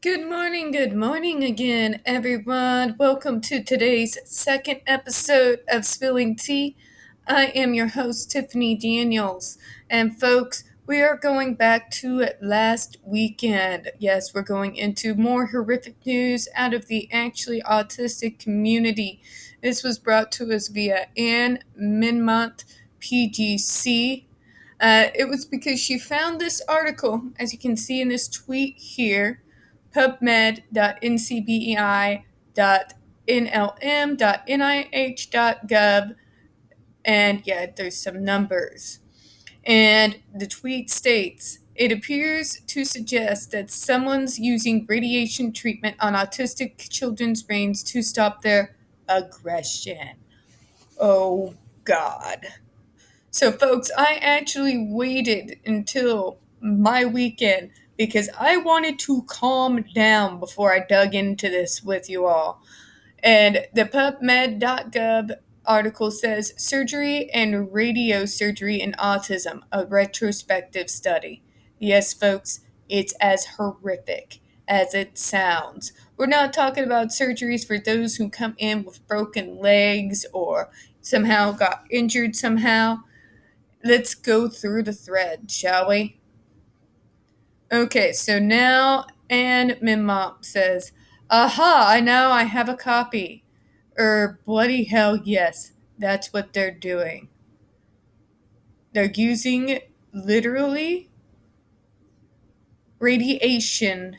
Good morning again, everyone. Welcome to today's second episode of Spilling Tea. I am your host, Tiffany Daniels. And folks, we are going back to last weekend. Yes, we're going into more horrific news out of the actually autistic community. This was brought to us via Anne Minmont, PGC. It was because she found this article, as you can see in this tweet here, pubmed.ncbi.nlm.nih.gov, and yeah, there's some numbers. And the tweet states, it appears to suggest that someone's using radiation treatment on autistic children's brains to stop their aggression. Oh, God. So, folks, I actually waited until my weekend because I wanted to calm down before I dug into this with you all. And the PubMed.gov article says Surgery and Radiosurgery in Autism, a retrospective study. Yes, folks, it's as horrific as it sounds. We're not talking about surgeries for those who come in with broken legs or somehow got injured somehow. Let's go through the thread, shall we? Okay, so now Anne Mimop says, aha, I have a copy. Bloody hell, yes, that's what they're doing. They're using, literally, radiation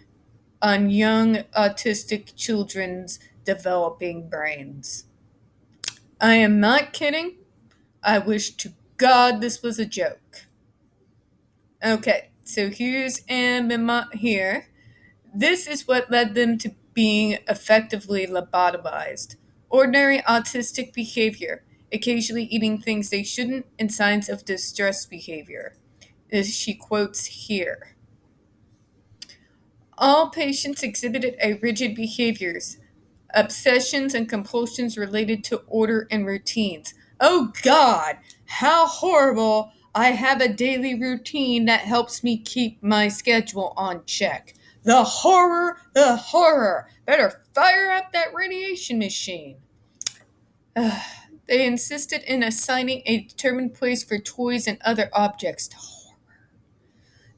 on young autistic children's developing brains. I am not kidding. I wish to God this was a joke. Okay, so here's Anne Mimop here. This is what led them to being effectively lobotomized. Ordinary autistic behavior, occasionally eating things they shouldn't, and signs of distress behavior. As she quotes here. All patients exhibited a rigid behaviors, obsessions and compulsions related to order and routines. Oh God, how horrible. I have a daily routine that helps me keep my schedule on check. The horror, the horror. Better fire up that radiation machine. They insisted in assigning a determined place for toys and other objects.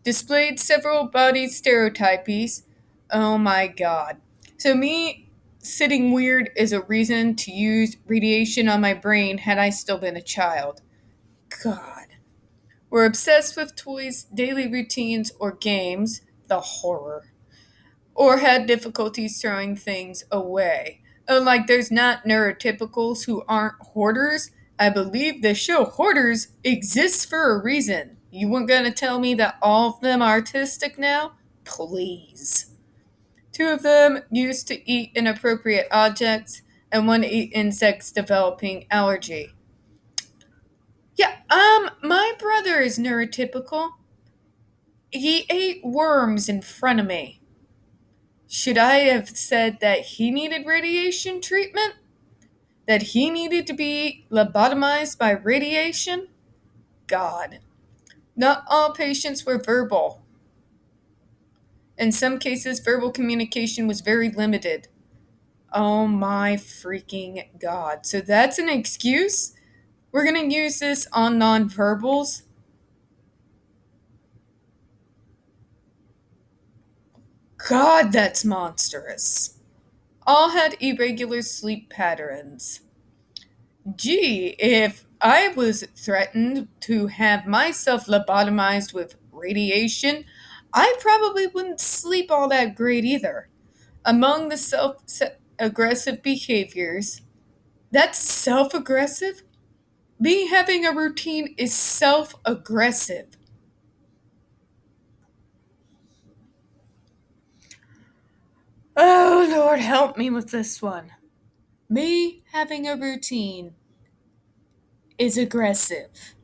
Displayed several body stereotypes. Oh my God. So me sitting weird is a reason to use radiation on my brain had I still been a child. God. We're obsessed with toys, daily routines, or games. The horror. Or had difficulties throwing things away. Oh, like there's not neurotypicals who aren't hoarders. I believe the show Hoarders exists for a reason. You weren't going to tell me that all of them are artistic now? Please. Two of them used to eat inappropriate objects, and one ate insects developing allergy. Yeah, my brother is neurotypical. He ate worms in front of me. Should I have said that he needed radiation treatment? That he needed to be lobotomized by radiation? God. Not all patients were verbal. In some cases, verbal communication was very limited. Oh my freaking God. So that's an excuse? We're going to use this on nonverbals? God, that's monstrous. All had irregular sleep patterns. Gee, if I was threatened to have myself lobotomized with radiation, I probably wouldn't sleep all that great either. Among the self-aggressive behaviors, that's self-aggressive? Me having a routine is self-aggressive. Oh, Lord, help me with this one. Me having a routine is aggressive.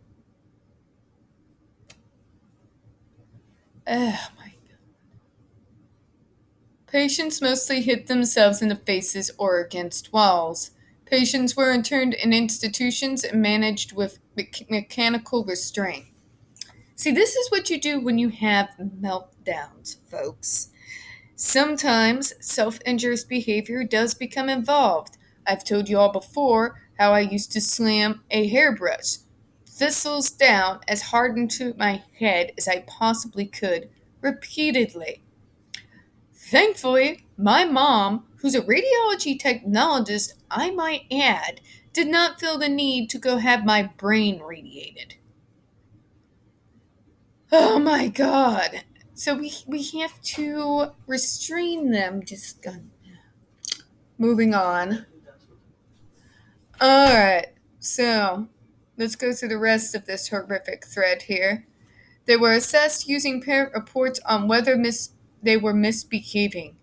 Oh, my God. Patients mostly hit themselves in the faces or against walls. Patients were interned in institutions and managed with mechanical restraint. See, this is what you do when you have meltdowns, folks. Sometimes self injurious behavior does become involved. I've told you all before how I used to slam a hairbrush thistles down as hard into my head as I possibly could, repeatedly. Thankfully, my mom, who's a radiology technologist, I might add, did not feel the need to go have my brain radiated. Oh my god. So we have to restrain them. Just moving on. Alright, so let's go through the rest of this horrific thread here. They were assessed using parent reports on whether they were misbehaving.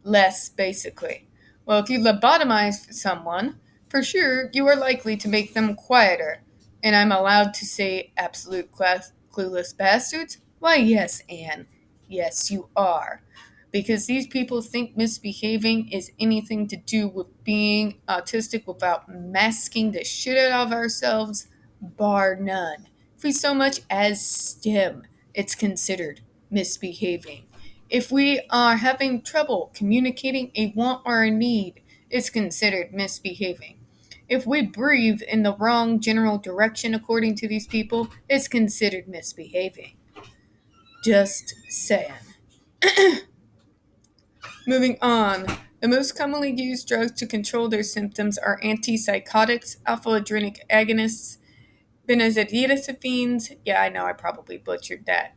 Less, basically. Well, if you lobotomize someone, for sure you are likely to make them quieter. And I'm allowed to say absolute clueless bastards? Why, yes, Anne. Yes, you are. Because these people think misbehaving is anything to do with being autistic without masking the shit out of ourselves, bar none. If we so much as stim, it's considered misbehaving. If we are having trouble communicating a want or a need, it's considered misbehaving. If we breathe in the wrong general direction according to these people, it's considered misbehaving. Just saying. Moving on. The most commonly used drugs to control their symptoms are antipsychotics, alpha-adrenic agonists, benzodiazepines, yeah, I know I probably butchered that,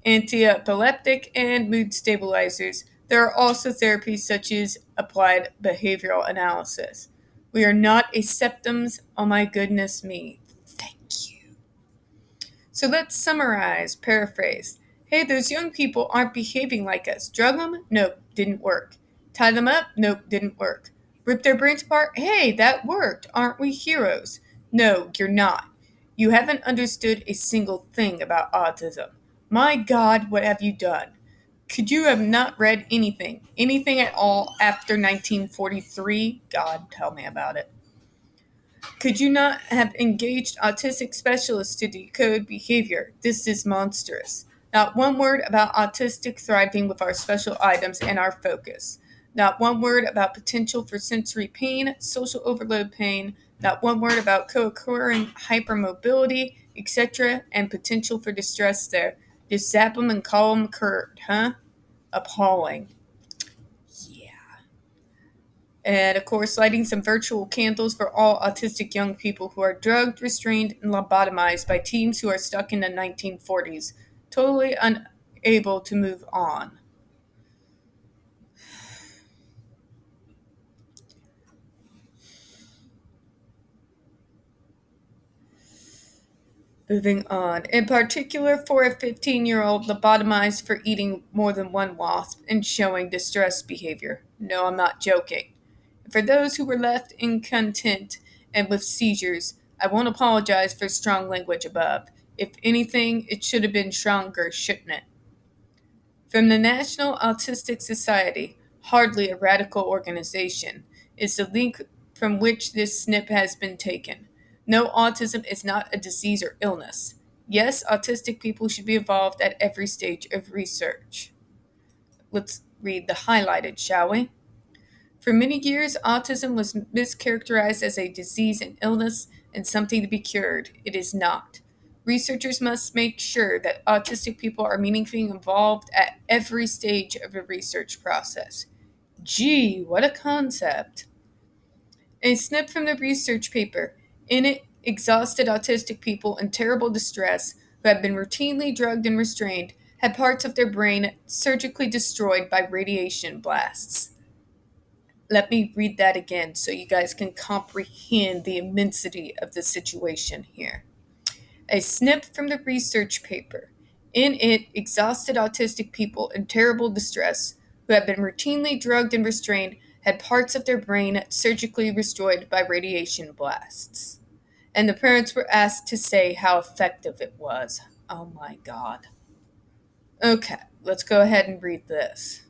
anti-epileptic, and mood stabilizers. There are also therapies such as applied behavioral analysis. We are not a septums, oh my goodness me. Thank you. So let's summarize, paraphrase. Hey, those young people aren't behaving like us. Drug them? Nope, didn't work. Tie them up? Nope, didn't work. Rip their brains apart? Hey, that worked. Aren't we heroes? No, you're not. You haven't understood a single thing about autism. My God, what have you done? Could you have not read anything at all after 1943? God, tell me about it. Could you not have engaged autistic specialists to decode behavior? This is monstrous. Not one word about autistic thriving with our special items and our focus. Not one word about potential for sensory pain, social overload pain. Not one word about co-occurring hypermobility, etc., and potential for distress there. Just zap them and call them cured, huh? Appalling. Yeah. And of course, lighting some virtual candles for all autistic young people who are drugged, restrained, and lobotomized by teams who are stuck in the 1940s, totally unable to move on. Moving on. In particular, for a 15-year-old lobotomized for eating more than one wasp and showing distressed behavior. No, I'm not joking. For those who were left incontinent and with seizures, I won't apologize for strong language above. If anything, it should have been stronger, shouldn't it? From the National Autistic Society, hardly a radical organization, is the link from which this snip has been taken. No, autism is not a disease or illness. Yes, autistic people should be involved at every stage of research. Let's read the highlighted, shall we? For many years, autism was mischaracterized as a disease and illness and something to be cured. It is not. Researchers must make sure that autistic people are meaningfully involved at every stage of the research process. Gee, what a concept. A snip from the research paper. In it, exhausted autistic people in terrible distress who had been routinely drugged and restrained had parts of their brain surgically destroyed by radiation blasts. Let me read that again so you guys can comprehend the immensity of the situation here. A snip from the research paper. In it, exhausted autistic people in terrible distress who had been routinely drugged and restrained had parts of their brain surgically destroyed by radiation blasts. And the parents were asked to say how effective it was. Oh my God. Okay, let's go ahead and read this.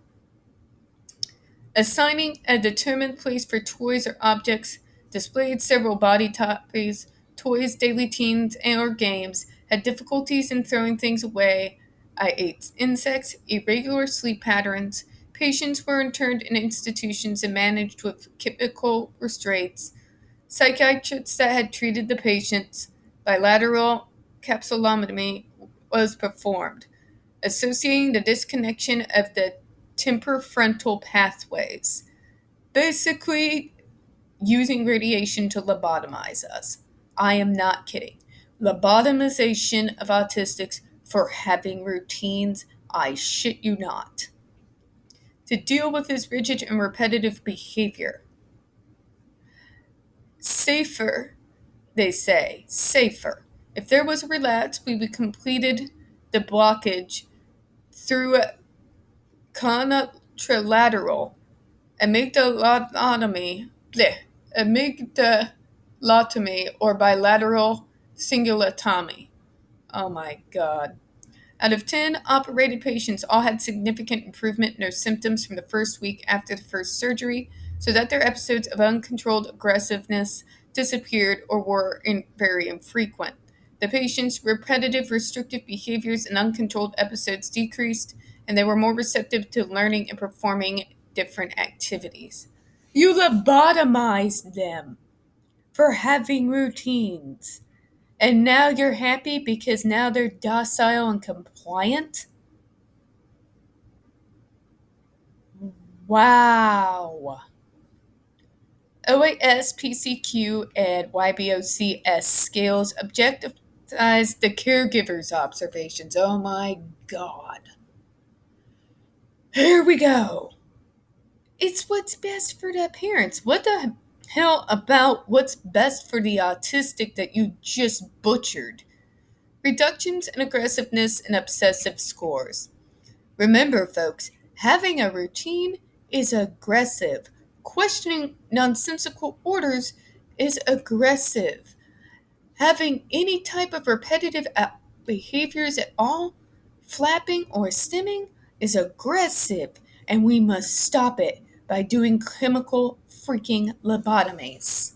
Assigning a determined place for toys or objects, displayed several body copies, toys, daily teens, or games, had difficulties in throwing things away. I ate insects, irregular sleep patterns, Patients were interned in institutions and managed with chemical restraints. Psychiatrists that had treated the patients, bilateral capsulotomy was performed, associating the disconnection of the temporofrontal pathways, basically using radiation to lobotomize us. I am not kidding. Lobotomization of autistics for having routines, I shit you not. To deal with his rigid and repetitive behavior. Safer, they say, safer. If there was a relapse, we would completed the blockage through a contralateral amygdalotomy, amygdalotomy or bilateral cingulotomy. Oh my god. Out of 10 operated patients, all had significant improvement in their symptoms from the first week after the first surgery, so that their episodes of uncontrolled aggressiveness disappeared or were very infrequent. The patients' repetitive restrictive behaviors and uncontrolled episodes decreased, and they were more receptive to learning and performing different activities. You lobotomized them for having routines. And now you're happy because now they're docile and compliant? Wow. OAS, PCQ, and YBOCS scales objectivize the caregiver's observations. Oh my god. Here we go. It's what's best for the parents. What the hell about what's best for the autistic that you just butchered? Reductions in aggressiveness and obsessive scores. Remember, folks, having a routine is aggressive. Questioning nonsensical orders is aggressive. Having any type of repetitive behaviors at all, flapping or stimming, is aggressive, and we must stop it by doing chemical freaking lobotomies.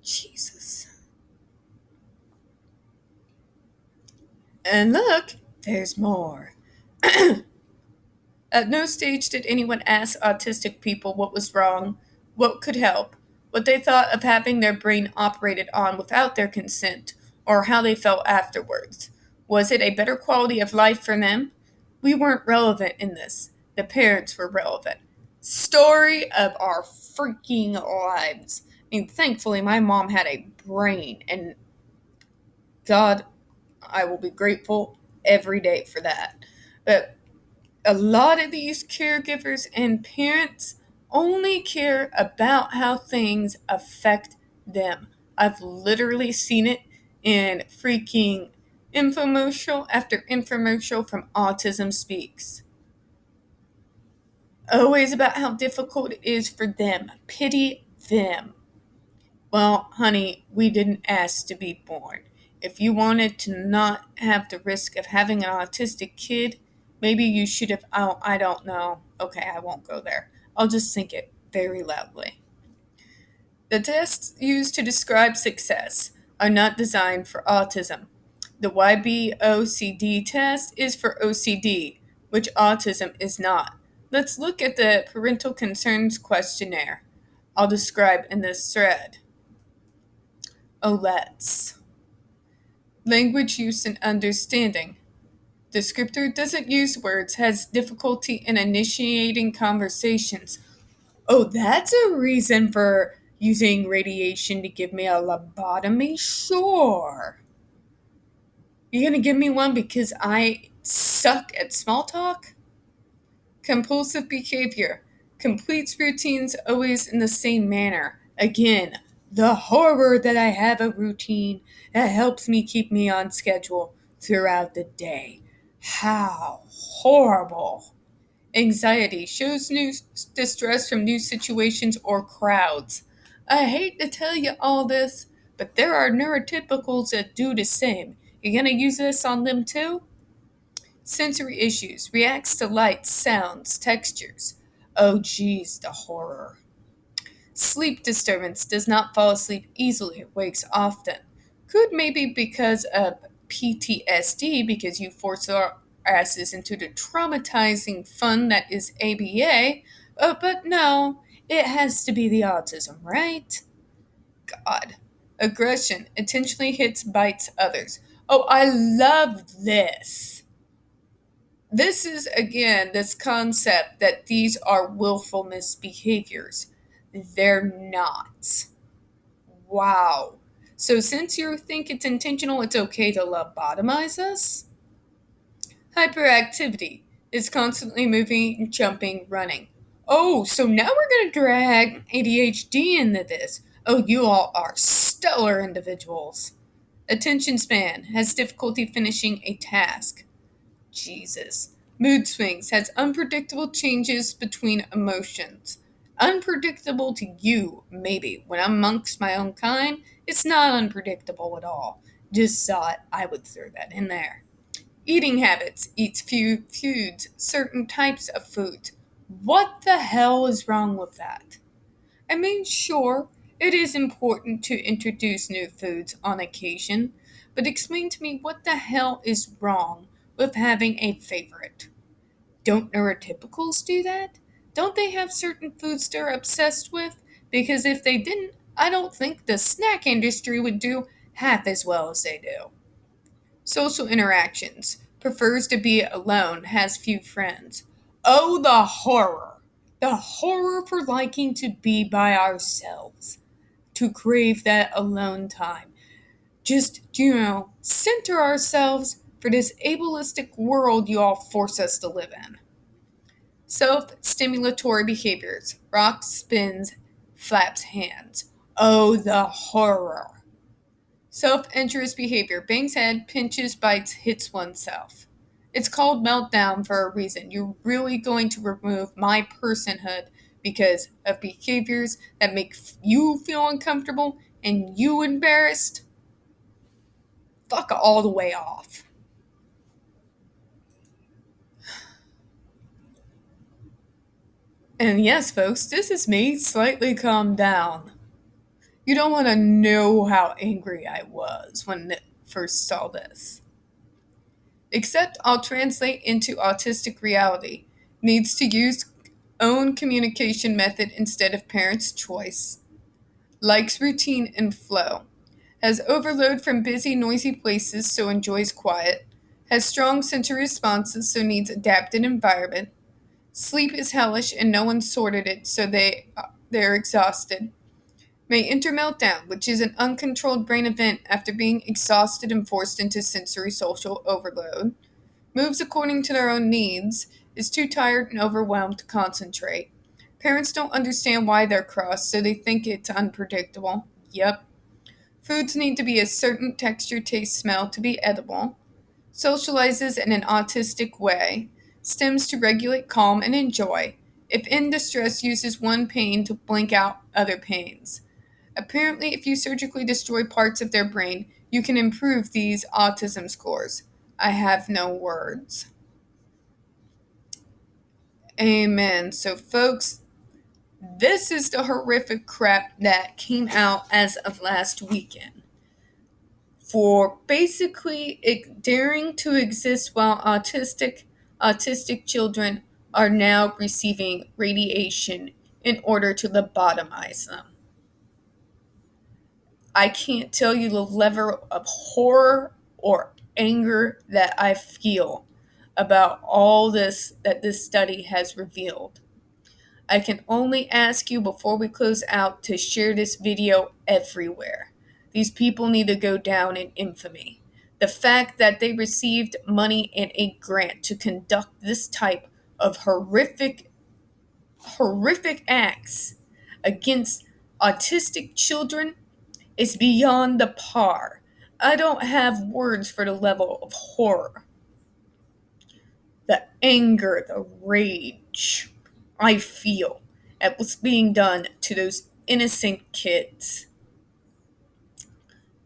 Jesus. And look, there's more. At no stage did anyone ask autistic people what was wrong, what could help, what they thought of having their brain operated on without their consent, or how they felt afterwards. Was it a better quality of life for them? We weren't relevant in this. The parents were relevant. Story of our freaking lives. I mean, thankfully, my mom had a brain, and God, I will be grateful every day for that. But a lot of these caregivers and parents only care about how things affect them. I've literally seen it in freaking infomercial after infomercial from Autism Speaks. Always about how difficult it is for them. Pity them. Well, honey, we didn't ask to be born. If you wanted to not have the risk of having an autistic kid, maybe you should have. Oh, I don't know. Okay, I won't go there. I'll just think it very loudly. The tests used to describe success are not designed for autism. The YBOCD test is for OCD, which autism is not. Let's look at the Parental Concerns Questionnaire. I'll describe in this thread. Oh, let's. Language use and understanding. Descriptor doesn't use words, has difficulty in initiating conversations. Oh, that's a reason for using radiation to give me a lobotomy? Sure. You're gonna give me one because I suck at small talk? Compulsive behavior. Completes routines always in the same manner. Again, the horror that I have a routine that helps me keep me on schedule throughout the day. How horrible. Anxiety shows new distress from new situations or crowds. I hate to tell you all this, but there are neurotypicals that do the same. You gonna use this on them too? Sensory issues. Reacts to lights, sounds, textures. Oh geez, the horror. Sleep disturbance. Does not fall asleep easily. Wakes often. Could maybe because of PTSD, because you asses into the traumatizing fun that is ABA, but no, it has to be the autism, right? God. Aggression intentionally hits, bites others. Oh, I love this. This is, again, this concept that these are willful misbehaviors. They're not. Wow. So, since you think it's intentional, it's okay to lobotomize us? Hyperactivity is constantly moving, jumping, running. Oh, so now we're going to drag ADHD into this. Oh, you all are stellar individuals. Attention span has difficulty finishing a task. Jesus. Mood swings has unpredictable changes between emotions. Unpredictable to you, maybe. When I'm amongst my own kind, it's not unpredictable at all. Just thought I would throw that in there. Eating habits, eats few foods, certain types of foods. What the hell is wrong with that? I mean, sure, it is important to introduce new foods on occasion, but explain to me what the hell is wrong with having a favorite. Don't neurotypicals do that? Don't they have certain foods they're obsessed with? Because if they didn't, I don't think the snack industry would do half as well as they do. Social interactions. Prefers to be alone, has few friends. Oh, the horror! The horror for liking to be by ourselves. To crave that alone time. Just, center ourselves for this ableistic world you all force us to live in. Self stimulatory behaviors. Rocks, spins, flaps hands. Oh, the horror. Self-injurious behavior. Bangs head, pinches, bites, hits oneself. It's called meltdown for a reason. You're really going to remove my personhood because of behaviors that make you feel uncomfortable and you embarrassed? Fuck all the way off. And yes, folks, this is me slightly calmed down. You don't want to know how angry I was when I first saw this. Except I'll translate into autistic reality. Needs to use own communication method instead of parents' choice. Likes routine and flow. Has overload from busy, noisy places, so enjoys quiet. Has strong sensory responses, so needs adapted environment. Sleep is hellish and no one sorted it, so they're exhausted. May enter meltdown, which is an uncontrolled brain event after being exhausted and forced into sensory social overload. Moves according to their own needs, is too tired and overwhelmed to concentrate. Parents don't understand why they're cross, so they think it's unpredictable. Yep. Foods need to be a certain texture, taste, smell to be edible. Socializes in an autistic way. Stems to regulate calm and enjoy. If in distress, uses one pain to blink out other pains. Apparently, if you surgically destroy parts of their brain, you can improve these autism scores. I have no words. Amen. So, folks, this is the horrific crap that came out as of last weekend. For basically daring to exist while autistic children are now receiving radiation in order to lobotomize them. I can't tell you the level of horror or anger that I feel about all this that this study has revealed. I can only ask you before we close out to share this video everywhere. These people need to go down in infamy. The fact that they received money and a grant to conduct this type of horrific acts against autistic children is beyond the par. I don't have words for the level of horror, the anger, the rage I feel at what's being done to those innocent kids.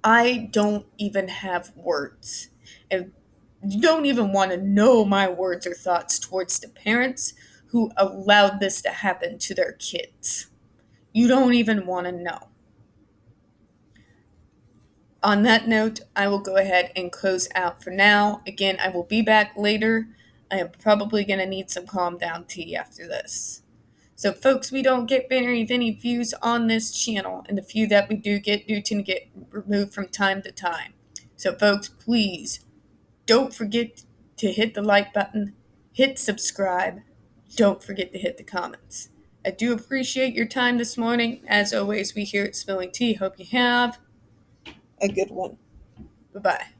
I don't even have words. And you don't even want to know my words or thoughts towards the parents who allowed this to happen to their kids. You don't even want to know. On that note, I will go ahead and close out for now. Again, I will be back later. I am probably going to need some calm down tea after this. So, folks, we don't get very many views on this channel, and the few that we do get tend to get removed from time to time. So, folks, please don't forget to hit the like button, hit subscribe, don't forget to hit the comments. I do appreciate your time this morning. As always, we here at Spilling Tea hope you have a good one. Bye-bye.